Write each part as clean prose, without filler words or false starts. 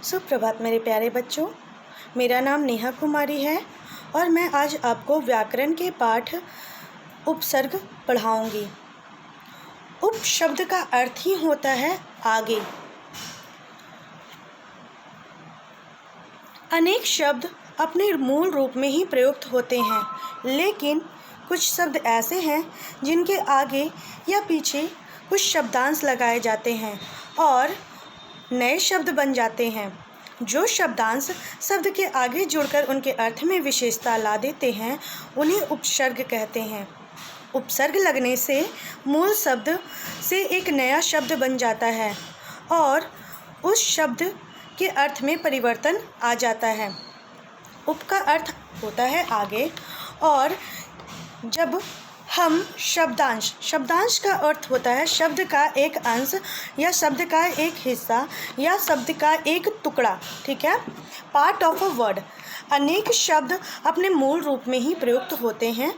सुप्रभात मेरे प्यारे बच्चों, मेरा नाम नेहा कुमारी है और मैं आज आपको व्याकरण के पाठ उपसर्ग पढ़ाऊंगी। उप शब्द का अर्थ ही होता है आगे। अनेक शब्द अपने मूल रूप में ही प्रयुक्त होते हैं, लेकिन कुछ शब्द ऐसे हैं जिनके आगे या पीछे कुछ शब्दांश लगाए जाते हैं और नए शब्द बन जाते हैं। जो शब्दांश शब्द के आगे जुड़कर उनके अर्थ में विशेषता ला देते हैं उन्हें उपसर्ग कहते हैं। उपसर्ग लगने से मूल शब्द से एक नया शब्द बन जाता है और उस शब्द के अर्थ में परिवर्तन आ जाता है। उप का अर्थ होता है आगे, और जब हम शब्दांश का अर्थ होता है शब्द का एक अंश या शब्द का एक हिस्सा या शब्द का एक टुकड़ा, ठीक है, पार्ट ऑफ अ वर्ड। अनेक शब्द अपने मूल रूप में ही प्रयुक्त होते हैं,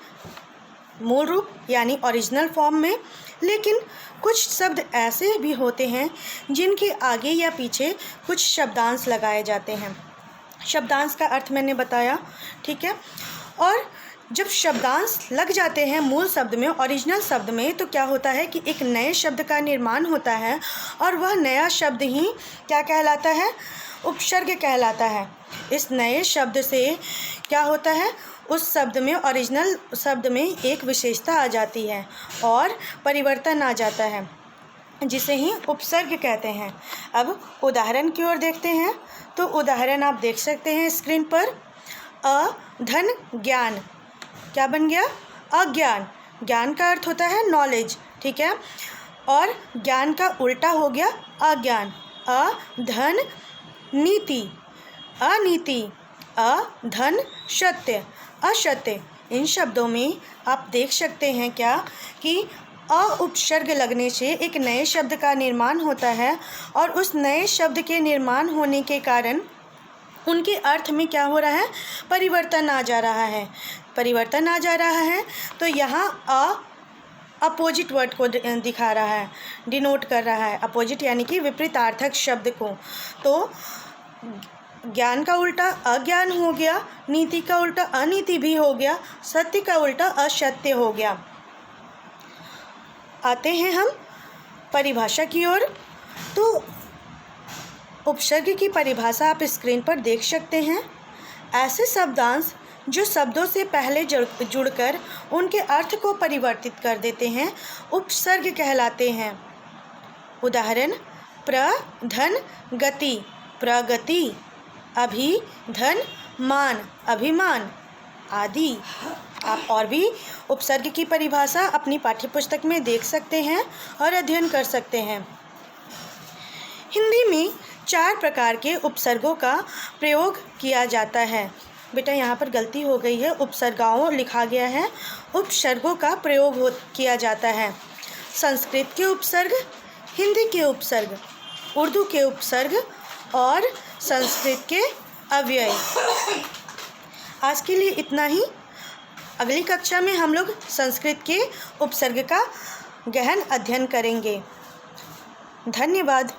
मूल रूप यानी ओरिजिनल फॉर्म में, लेकिन कुछ शब्द ऐसे भी होते हैं जिनके आगे या पीछे कुछ शब्दांश लगाए जाते हैं। शब्दांश का अर्थ मैंने बताया, ठीक है। और जब शब्दांश लग जाते हैं मूल शब्द में, ओरिजिनल शब्द में, तो क्या होता है कि एक नए शब्द का निर्माण होता है और वह नया शब्द ही क्या कहलाता है? उपसर्ग कहलाता है। इस नए शब्द से क्या होता है? उस शब्द में, ओरिजिनल शब्द में एक विशेषता आ जाती है और परिवर्तन आ जाता है, जिसे ही उपसर्ग कहते हैं। अब उदाहरण की ओर देखते हैं, तो उदाहरण आप देख सकते हैं स्क्रीन पर। धन ज्ञान क्या बन गया? अज्ञान। ज्ञान का अर्थ होता है नॉलेज, ठीक है, और ज्ञान का उल्टा हो गया अज्ञान। धन नीति, अनीति। धन सत्य, असत्य। इन शब्दों में आप देख सकते हैं क्या कि उपसर्ग लगने से एक नए शब्द का निर्माण होता है और उस नए शब्द के निर्माण होने के कारण उनके अर्थ में क्या हो रहा है? परिवर्तन आ जा रहा है। परिवर्तन आ जा रहा है तो यहाँ अपोजिट वर्ड को दिखा रहा है, डिनोट कर रहा है। अपोजिट यानी कि विपरीतार्थक शब्द को। तो ज्ञान का उल्टा अज्ञान हो गया, नीति का उल्टा अनीति भी हो गया, सत्य का उल्टा असत्य हो गया। आते हैं हम परिभाषा की ओर। तो उपसर्ग की परिभाषा आप स्क्रीन पर देख सकते हैं। ऐसे शब्दांश जो शब्दों से पहले जुड़कर उनके अर्थ को परिवर्तित कर देते हैं उपसर्ग कहलाते हैं। उदाहरण: धन गति, प्रगति। धन मान, अभिमान आदि। आप और भी उपसर्ग की परिभाषा अपनी पाठ्यपुस्तक में देख सकते हैं और अध्ययन कर सकते हैं। हिंदी में 4 प्रकार के उपसर्गों का प्रयोग किया जाता है। बेटा यहाँ पर गलती हो गई है, उपसर्गाओं लिखा गया है, उपसर्गों का प्रयोग किया जाता है। संस्कृत के उपसर्ग, हिंदी के उपसर्ग, उर्दू के उपसर्ग और संस्कृत के अव्यय। आज के लिए इतना ही। अगली कक्षा में हम लोग संस्कृत के उपसर्ग का गहन अध्ययन करेंगे। धन्यवाद।